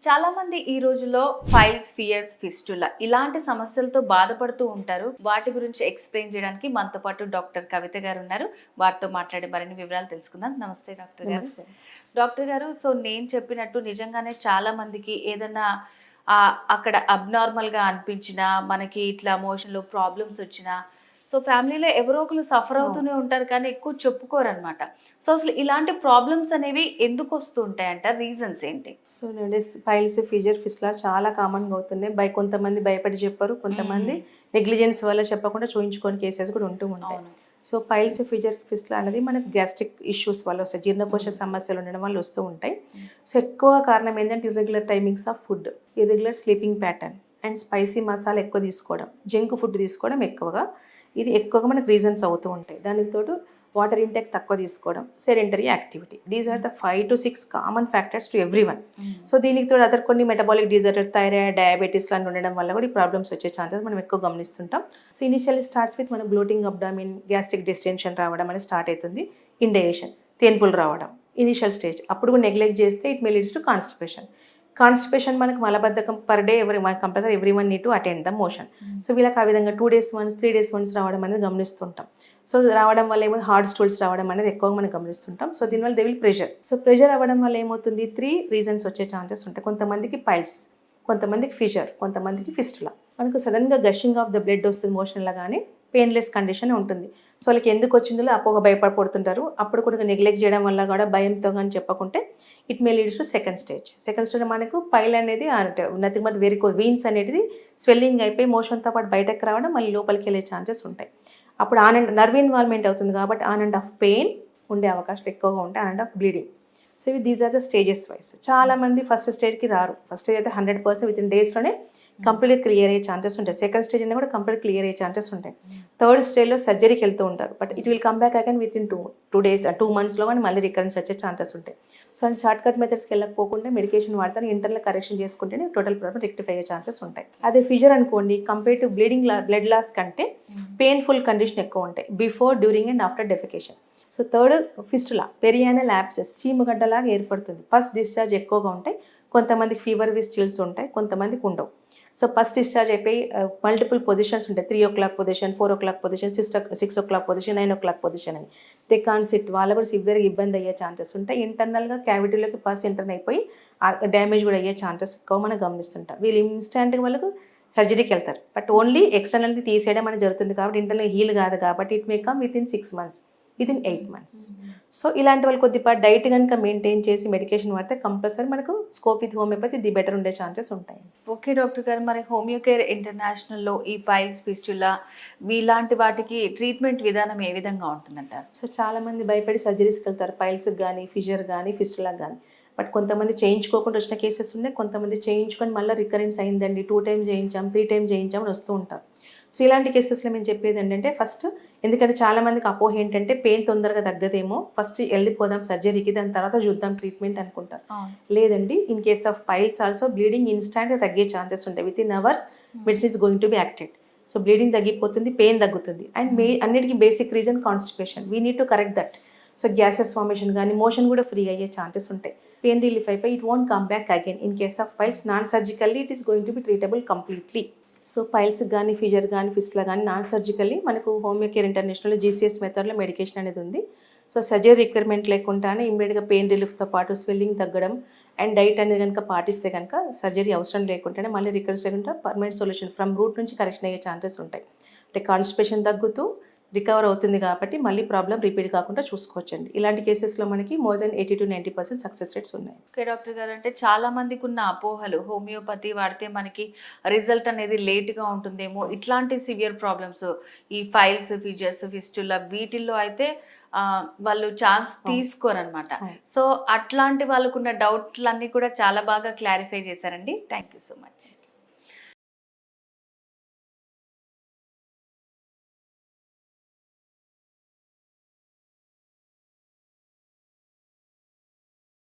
చాలా మంది ఈ రోజుల్లో ఫైల్స్, ఫియర్స్, ఫిస్టులా ఇలాంటి సమస్యలతో బాధపడుతూ ఉంటారు. వాటి గురించి ఎక్స్ప్లెయిన్ చేయడానికి మనతో పాటు డాక్టర్ కవిత గారు ఉన్నారు. వారితో మాట్లాడే మరిన్ని వివరాలు తెలుసుకుందాం. నమస్తే డాక్టర్ గారు. నమస్తే. డాక్టర్ గారు, సో నేను చెప్పినట్టు నిజంగానే చాలా మందికి ఏదన్నా అక్కడ అబ్నార్మల్గా అనిపించినా, మనకి ఇట్లా ఎమోషన్లో ప్రాబ్లమ్స్ వచ్చినా, సో ఫ్యామిలీలో ఎవరో ఒకరు సఫర్ అవుతూనే ఉంటారు కానీ ఎక్కువ చెప్పుకోరనమాట. సో అసలు ఇలాంటి ప్రాబ్లమ్స్ అనేవి ఎందుకు వస్తూ ఉంటాయంటారు? రీజన్స్ ఏంటి? సో ఫైల్స్, ఫిస్టులా చాలా కామన్గా అవుతున్నాయి. కొంతమంది భయపడి చెప్పరు, కొంతమంది నెగ్లిజెన్స్ వల్ల చెప్పకుండా చూయించుకొని కేసెస్ కూడా ఉంటూ ఉంటాయి. అవును. సో ఫైల్స్, ఫిస్టులా అనేది మనకు గ్యాస్ట్రిక్ ఇష్యూస్ వల్ల వస్తాయి, జీర్ణకోశ సమస్యలు ఉండడం వల్ల వస్తూ ఉంటాయి. సో ఎక్కువ కారణం ఏంటంటే irregular timings of food, irregular sleeping pattern and spicy masala ఎక్కువ తీసుకోవడం, జంక్ ఫుడ్ తీసుకోవడం ఇది ఎక్కువగా మనకు రీజన్స్ అవుతూ ఉంటాయి. దానికి తోడు వాటర్ ఇంటేక్ తక్కువ తీసుకోవడం, sedentary activity, these are the 5 to 6 common factors to everyone. So దీనికి తోడు అదర్ కొన్ని మెటబాలిక్ డిజార్డర్, థైరాయిడ్, డయాబెటీస్ లాంటి ఉండడం వల్ల కూడా ఈ ప్రాబ్లమ్స్ వచ్చే ఛాన్సెస్ మనం ఎక్కువ గమనిస్తుంటాం. సో ఇనిషియల్లీ స్టార్ట్స్ విత్ మన బ్లోటింగ్, అబ్డామిన్, గ్యాస్ట్రిక్ డిస్టెన్షన్ రావడం అనేది స్టార్ట్ అవుతుంది. ఇండైజెషన్, తేన్పులు రావడం ఇనిషియల్ స్టేజ్. అప్పుడు కూడా నెగ్లెక్ట్ చేస్తే it may leads to constipation మనకు మలబద్ధకం per day compulsory every one need to attend the motion. So వీళ్ళకి ఆ విధంగా 2 days once, 3 days once రావడం అనేది గమనిస్తుంటాం. సో రావడం వల్ల ఏమో హార్డ్ స్టూల్స్ రావడం అనేది ఎక్కువగా మనం గమనిస్తుంటాం. సో దీనివల్ల they will pressure. So pressure అవ్వడం వల్ల ఏమవుతుంది, 3 reasons వచ్చే ఛాన్సెస్ ఉంటాయి. కొంతమందికి పైల్స్, కొంతమందికి ఫిషర్, కొంతమందికి ఫిస్టులా. మనకు సడన్గా గషింగ్ ఆఫ్ ద బ్లడ్ వస్తుంది మోషన్ లాగానే, పెయిన్లెస్ కండిషన్ ఉంటుంది. సో వాళ్ళకి ఎందుకు వచ్చిందో అపోగ భయపడుతుంటారు. అప్పుడు కూడా నెగ్లెక్ట్ చేయడం వల్ల కూడా భయంతో కానీ చెప్పకుంటే it may leads to second stage మనకు పైల్ అనేది నథింగ్ బట్ వీన్స్ అనేది స్వెల్లింగ్ అయిపోయి మోషన్తో పాటు బయటకు రావడం, మళ్ళీ లోపలికి వెళ్ళే ఛాన్సెస్ ఉంటాయి. అప్పుడు నర్వ్ ఇన్వాల్వ్మెంట్ అవుతుంది కాబట్టి ఆఫ్ పెయిన్ ఉండే అవకాశాలు ఎక్కువగా ఉంటాయి, of bleeding. So these are the stages wise. చాలామంది ఫస్ట్ స్టేజ్కి రారు. ఫస్ట్ స్టేజ్ అయితే 100% విత్ ఇన్ డేస్లోనే కంప్లీట్ క్లియర్ అయ్యే ఛాన్సెస్ ఉంటాయి. సెకండ్ స్టేజ్ అయినా కూడా కంప్లీట్ క్లియర్ అయ్యే ఛాన్సెస్ ఉంటాయి. థర్డ్ స్టేజ్లో సర్జరీకి వెళ్తూ ఉంటారు. But it will come back again within 2 days, 2 monthsలో కానీ మళ్ళీ రికరెన్స్ వచ్చే ఛాన్సెస్ ఉంటాయి. సో అండ్ షార్ట్ కట్ మెథడ్స్కి వెళ్ళకపోకుండా మెడికేషన్ వాడతాను, ఇంటర్నల్ కరెక్షన్ చేసుకుంటేనే టోటల్ ప్రాబ్లమ్ రెక్టిఫై అయ్యే ఛాన్సెస్ ఉంటాయి. అదే ఫిషర్ అనుకోండి, కంపేర్ టు బ్లడ్ లాస్ కంటే పెయిన్ఫుల్ కండిషన్ ఎక్కువ ఉంటాయి before, during and after defecation. So third fistula, perianal abscess, చీమగడ్డలాగా ఏర్పడుతుంది. ఫస్ట్ డిశ్చార్జ్ ఎక్కువగా ఉంటాయి. కొంతమందికి ఫీవర్ విత్ చిల్స్ ఉంటాయి, కొంతమందికి ఉండవు. సో ఫస్ట్ డిశ్చార్జ్ అయిపోయి మల్టిపుల్ పొజిషన్స్ ఉంటాయి. 3 o'clock position, 4 o'clock position, 6 o'clock position, 9 o'clock position అని. దే కాన్ సిట్, వాళ్ళ కూడా సివియర్గా ఇబ్బంది అయ్యే ఛాన్సెస్ ఉంటాయి. ఇంటర్నల్గా క్యావిటీలోకి పస్ ఎంటర్ అయిపోయి డ్యామేజ్ కూడా అయ్యే ఛాన్సెస్ ఎక్కువ మనం గమనిస్తుంటాం. వీళ్ళు ఇన్స్టాంట్గా వాళ్ళకు సర్జరీకి వెళ్తారు. బట్ ఓన్లీ ఎక్స్టర్నల్ని తీసేయడం అనేది జరుగుతుంది కాబట్టి ఇంటర్నల్ హీల్ కాదు కాబట్టి it may come with in 6 months, with in 8 months. So ఇలాంటి వాళ్ళు కొద్దిపాటు డైట్ కనుక మెయింటైన్ చేసి మెడికేషన్ వాడితే కంపల్సరీ మనకు scope with homeopathy the better ఉండే ఛాన్సెస్ ఉంటాయి. ఓకే డాక్టర్ గారు, మరి హోమియోకేర్ ఇంటర్నేషనల్లో ఈ పైల్స్, ఫిస్టులా ఇలాంటి వాటికి ట్రీట్మెంట్ విధానం ఏ విధంగా ఉంటుందంటారు? సో చాలామంది భయపడి సర్జరీస్కి వెళ్తారు, పైల్స్కి కానీ, ఫిషర్ కానీ, ఫిస్టులాకి కానీ. బట్ కొంతమంది చేయించుకోకుండా వచ్చిన కేసెస్ ఉన్నాయి. కొంతమంది చేయించుకొని మళ్ళీ రికరెన్స్ అయిందండి, 2 times చేయించాం, 3 times చేయించాం అని వస్తూ ఉంటారు. సో ఇలాంటి కేసెస్లో మేము చెప్పేది ఏంటంటే ఫస్ట్, ఎందుకంటే చాలామందికి అపోహ ఏంటంటే పెయిన్ తొందరగా తగ్గదేమో, ఫస్ట్ వెళ్ళిపోదాం సర్జరీకి, దాని తర్వాత చూద్దాం ట్రీట్మెంట్ అనుకుంటారు. లేదండి, in case of piles also bleeding ఇన్స్టాంట్గా తగ్గే ఛాన్సెస్ ఉంటాయి. Within hours medicine is going to be acted. So bleeding తగ్గిపోతుంది, పెయిన్ తగ్గుతుంది. అండ్ అన్నిటికీ basic reason constipation, we need to correct that. So gases formation కానీ, motion కూడా free అయ్యే chances ఉంటాయి. పెయిన్ రిలీఫ్ అయిపోయి it won't come back again. In case of piles non surgically it is going to be treatable completely. So piles కానీ, fissure కానీ, fistula కానీ non surgically మనకు Homeocare international GCS మెథడ్లో medication అనేది ఉంది. సో సర్జరీ రిక్వైర్మెంట్ లేకుండానే ఇమ్మీడియట్గా పెయిన్ రిలీఫ్తో పాటు స్వెల్లింగ్ తగ్గడం అండ్ డైట్ అనేది కనుక పాటిస్తే కనుక సర్జరీ అవసరం లేకుండానే మళ్ళీ రికరెన్స్ లేకుండా పర్మనెంట్ సొల్యూషన్ ఫ్రమ్ రూట్ నుంచి కరెక్షన్ అయ్యే ఛాన్సెస్ ఉంటాయి. అంటే కాన్స్టిపేషన్ తగ్గుతూ రికవర్ అవుతుంది కాబట్టి మళ్ళీ ప్రాబ్లం రిపీట్ కాకుండా చూసుకోవచ్చండి. ఇలాంటి కేసెస్లో మనకి more than 80 to 90% success rates ఉన్నాయి. ఓకే డాక్టర్ గారు, అంటే చాలా మందికి ఉన్న అపోహలు హోమియోపతి వాడితే మనకి రిజల్ట్ అనేది లేట్గా ఉంటుందేమో, ఇట్లాంటి సివియర్ ప్రాబ్లమ్స్ ఈ ఫైల్స్, ఫిషర్స్, ఫిస్టులా వీటిల్లో అయితే వాళ్ళు ఛాన్స్ తీసుకోరనమాట. సో అట్లాంటి వాళ్ళకున్న డౌట్లన్నీ కూడా చాలా బాగా క్లారిఫై చేశారండి. Thank you so much.